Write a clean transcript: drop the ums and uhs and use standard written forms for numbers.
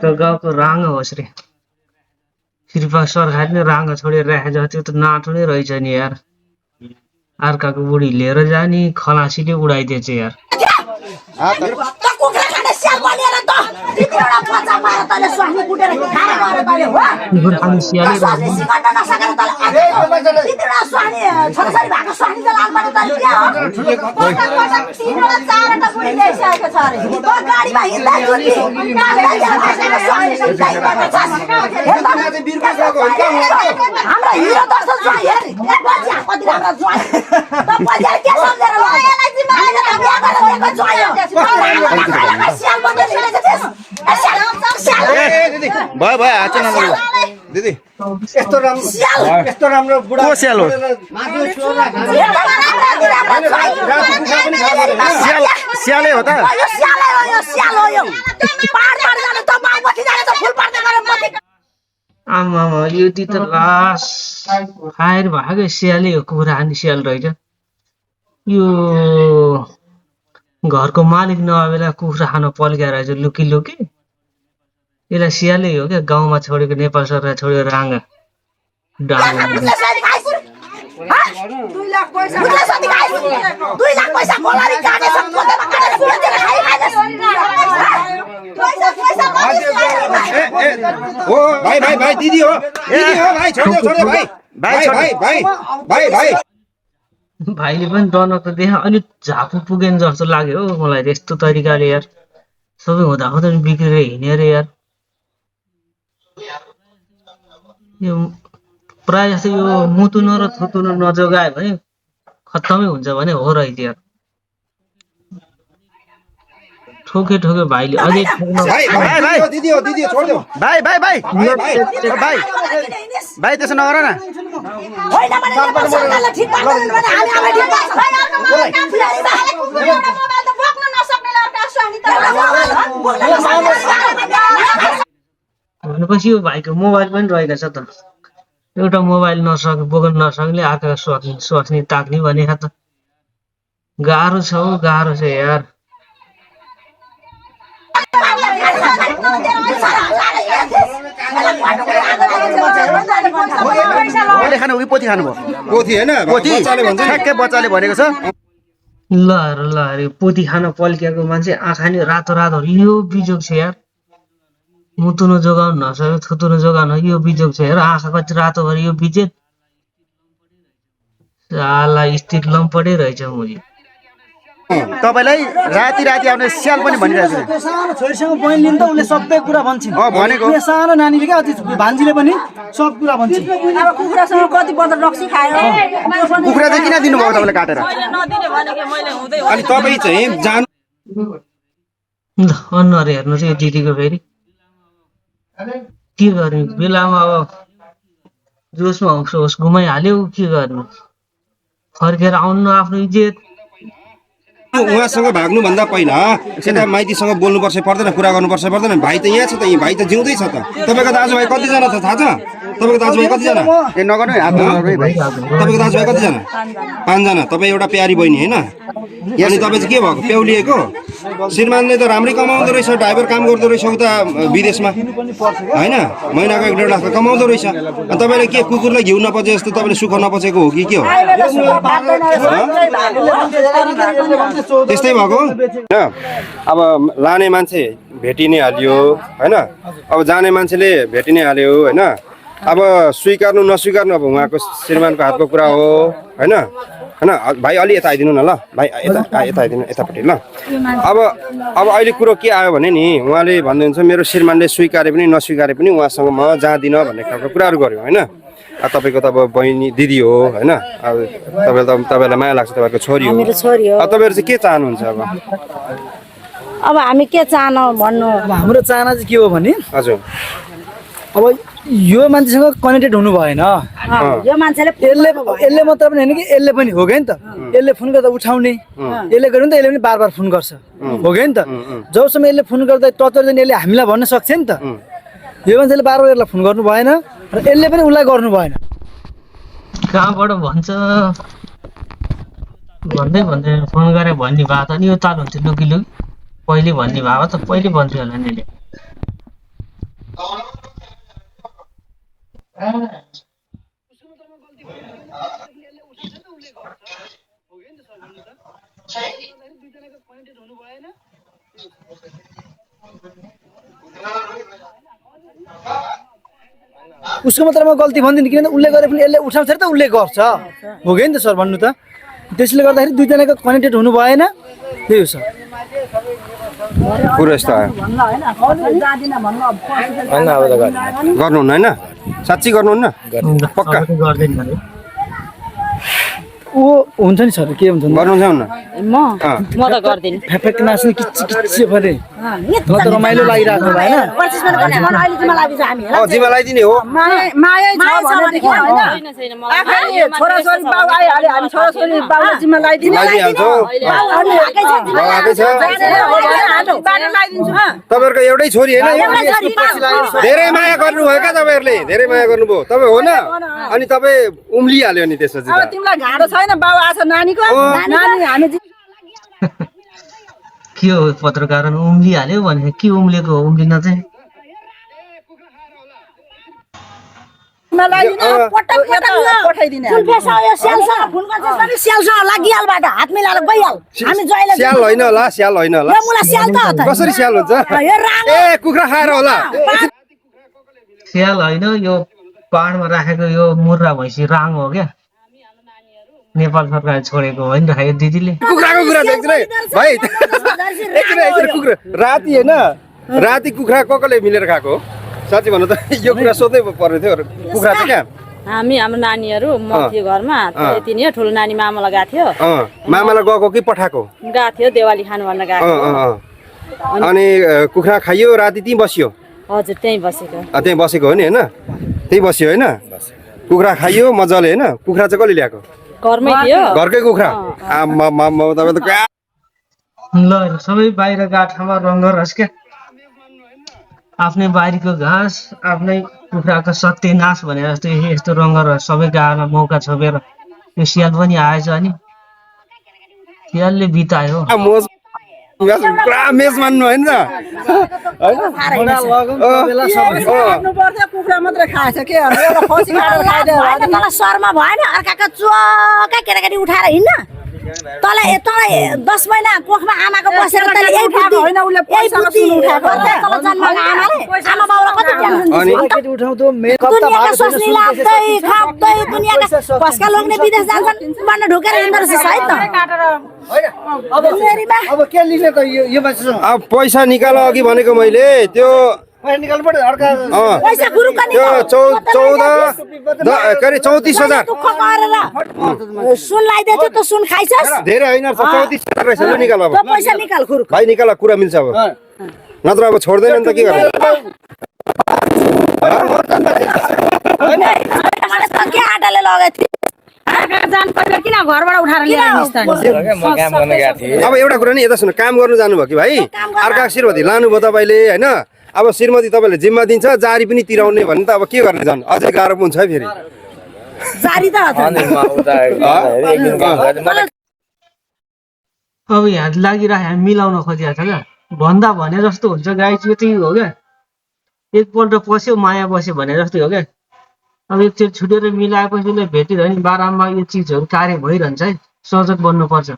त गाउँको राँगो होस् रे कृपा सरकारले राँगो छोडेर राखेछ त्यो त नाटो नै रहेछ नि यार अर्काको बुढी लिएर जाने खलासीले उडाइदिएछ यार भयो भयो हात न दिदी यस्तो राम्रो बुढा को स्याल हो स्यालै हो त आमा यो ती त लास फायर भएको स्यालै हो कुरा हानी स्याल रहेछ यो घरको मालिक नभएला कुखुरा खान पल्क्या रहेछ लुकी लुकी यसलाई स्यालै हो क्या गाउँमा छोडेको नेपाल सरकार छोडेको राँगा भाइ दिदी हो भाइ भाइले पनि डनक त देखा अलिक झापु पुगेन जस्तो लाग्यो हो मलाई यस्तो तरिकाले यार सबै हुँदा हुँदा बिग्रेर हिँड्यो रे यार यो प्राय जस्तो यो मुतुन र थुतुन नजोगायो भने खत्तमै हुन्छ भने हो रहेछ यार ठोके ठोके भाइले अझै भाइ त्यसो नगर न भनेपछि यो भाइको मोबाइल पनि रहेको छ त एउटा मोबाइल बोक्न नसक्ने आँखा स्वास्नी ताक्ने भने त गाह्रो छ यार पोथी खानु भयो पोथी हैन बच्चाले भनेको छ ल अरे पोथी खान पल्किएको मान्छे आँखा नि रातो रातो यो बिजोग छ यार मुतुनो जोगाउन नसक्यो थुतुनो जोगाउन यो बिजोग छ हेर आँखा कति रातो भएर यो बिजे साला स्थिर लम्पडै रहेछ मुजी तपाईलाई राति आउने स्याल पनि भनिरहेछ त्यो सानो छोरीसँग बहिनी लिन त उले सबै कुरा भन्छिन् भनेको यो सानो नानीले के अति भान्जीले पनि सब कुरा भन्छिन् अब कुखुरासँग कति बदर रक्सी खायो कुखुरा चाहिँ किन दिनु भयो तपाईले काटेर नदिने भनेको मैले हुँदै अनि तपाई चाहिँ जान अनुहार हेर्नु चाहिँ दिदीको फेरि के गर्ने बेलामा अब जोसमा होस घुमाइहाल्यो के गर्नु फर्केर आउनु आफ्नो इज्जत उहाँसँग भाग्नु भन्दा पहिला यता माइतीसँग बोल्नुपर्छ पर्दैन कुरा गर्नुपर्छ पर्दैन भाइ त यहाँ छ त भाइ त जिउँदै छ त तपाईको दाजुभाइ कतिजना छ थाहा छ तपाईको दाजुभाइ कतिजना ए नगर्नु हात नगर्नु भाइ तपाईको दाजुभाइ कतिजना 5 जना तपाई एउटा प्यारी बहिनी हैन अनि तपाई चाहिँ के भएको प्याउलिएको श्रीमानले त राम्रै कमाउँदो रहेछ ड्राइभर काम गर्दो रहेछ उता विदेशमा हैन महिनाको 1.5 लाख कमाउँदो रहेछ अनि तपाईले के कुकुरलाई घिउ नपचे जस्तो तपाईले सुख नपचेको हो कि के हो त्यस्तै भएको अब लाने मान्छे भेटिने हाल्यो हैन अब जाने मान्छेले भेटिने हाल्यो हैन अब स्वीकार्नु नस्वीकार्नु अब उहाँको श्रीमानको हातको कुरा हो हैन भाइ अलि यता आइदिनु न ल भाइ यता आइदिनु यतापट्टि ल अब अहिले कुरो के आयो भने नि उहाँले भन्नुहुन्छ मेरो श्रीमानले स्वीकारे पनि नस्वीकारे पनि उहाँसँग म जाँदिन भन्ने खालको कुराहरू गर्यो हैन तपाईको त अब बहिनी दिदी हो हैन अब तपाईलाई माया लाग्छ तपाईको छोरी हो मेरो छोरी हो तपाईहरु चाहिँ के चाहनुहुन्छ अब हामी के चाहनु भन्नु हाम्रो चाहना चाहिँ के हो भने हजुर अब यो मान्छेसँग कनेक्टेड हुनु भएन यो मान्छेले यसले मात्र पनि हैन कि यसले पनि हो गयो नि त यसले फोन गर्दा उठाउने यसले गर्नु त यसले पनि बार फोन गर्छ हो गयो नि त जबसम्म यसले फोन गर्दा टचर चाहिँ यसले हामीलाई भन्न सक्छ नि त यो मान्छेले बार यसलाई फोन गर्नु भएन र यसले पनि उसलाई गर्नु भएन कहाँबाट भन्छ भन्दै भन्दै फोन गरेर भन्ने भए त नि यो ताल हुन्थ्यो लुकी लुकी पहिले भन्ने भए त पहिले भन्थ्यो होला नि यसले। उसको मात्रमा गल्ती भन्दिनँ किनभने उसले गरे पनि यसले उठाउँछ त उसले गर्छ हो कि नि त सर भन्नु त त्यसले गर्दाखेरि दुईजनाको कनेक्टेड हुनु भएन त्यही हो सर पुरा यस्तो आयो गर्नुहुन्न होइन साँच्ची गर्नुहुन्न पक्का अब त गर्दैन भने ऊ हुन्छ नि सर के हुन्छ गर्नुहुन्छ हुन्न म त गर्दिन फ्याफ्याक नाच्ने किच्ची फरे म त रमाइलो लागिरहेको होइन जिम्मा लगाइदिने हो छोराछोरी बाउ आइहाल्यो हामी छोराछोरी बाउले जिम्मा लगाइदिहाल्छौ तपाईँहरूको एउटै छोरी होइन धेरै माया गर्नुभयो क्या तपाईँहरूले धेरै माया गर्नुभयो तपाईँ हो न अनि तपाईँ उम्लिहाल्यो नि त्यसपछि त तिमीलाई घाँडो छैन बाउ आछ नानीको नानी हामी के हो पत्रकार उम्लिहाल्यो भने के उम्लेको हो उम्लिन चाहिँ स्याल होइन होला स्याल होइन होला कसरी स्याल हुन्छ ए कुखुरा खाएर होला स्याल होइन यो पहाडमा राखेको यो मुर्रा भैँसी राङ हो क्या नेपाल सरकारले छोडेको होइन र यो दिदीले कुखुराको कुरा एकछिन भाइ एकछिन कुखुरा राति होइन राति कुखुरा कसले मिलेर खाएको साँच्ची भन्नु त यो कुरा सोध्दै पर्ने थियो कुखुरा चाहिँ कहाँ हामी हाम्रो नानीहरू म थियो घरमा यति नै ठुलो नानी मामालाई गएको थियो मामालाई गएको कि पठाएको गएको थियो देवाली खानु भन्न गएको अनि कुखुरा खाइयो राति त्यहीँ बसियो हजुर त्यहीँ बसेको त्यहीँ बसेको हो नि होइन त्यहीँ बसियो होइन कुखुरा खाइयो मजाले होइन कुखुरा चाहिँ कसले ल्याएको घरमै थियो घरकै कुखुरा तपाईँ त ल सबै बाहिर गाठामा रङ्ग रस क्या आफ्नै बारीको घाँस आफ्नै कुखुराको सत्यनाश भने जस्तो यस्तो रङ्ग रस सबै गाडमा मौका छोपेर यो स्याल पनि आएछ अनि स्यालले बितायो पुरा मेज मान्नु होइन कुखुरा मात्रै खाएछ के मलाई शर्मा भएन अर्काको चोका केटाकेटी उठाएर हिँड्न तँलाई 10 महिना कोखमा आमाको बसेर तँले यही बुद्धि उठाएको तँलाई जन्माएको आमा बाउलाई कति टेन्सन उठाउँदो दुनियाँका सोच्ने लाग्दै खाप्दै दुनियाँका भस्का लोग्ने विदेश जान्छन् भन्न ढुकेर हिँड्दो रहेछ है त अब के लिने त यो मान्छेसँग अब पैसा निकाल अघि भनेको मैले त्यो निकाल्नु पर्यो अर्का पैसा गुरुका नि 34,000 दुःख गरेर सुन लगाइदिएको थियो त सुन खाइछस् धेरै होइन 34,000 रहेछ लु निकाल अब त्यो पैसा निकाल खुरुक भाइ निकाल कुरा मिल्छ अब नत्र अब छोड्दैन नि त के गर्ने के आटाले लगाएको थियो किन घरबाट उठाएर ल्याएर अब एउटा कुरा नि यता सुन काम गर्नु जानुभयो कि भाइ अर्का श्रीमती लानुभयो तपाईँले होइन अब श्रीमती तपाईँले जिम्मा दिन्छ जारी पनि तिराउने भने त अब के गर्ने झन् अझै गाह्रो हुन्छ है फेरि जारी त अब यहाँ लागिरहे हामी मिलाउन खोजिरहेको छ क्या भन्दा भने जस्तो हुन्छ गाई चाहिँ त्यही हो क्या एकपल्ट पस्यो माया बस्यो भने जस्तै हो क्या अब एकचोटि छुटेर मिलाएपछि भेटिरह्यो नि बारम्बार यो चिजहरू कार्य भइरहन्छ है सजग बन्नुपर्छ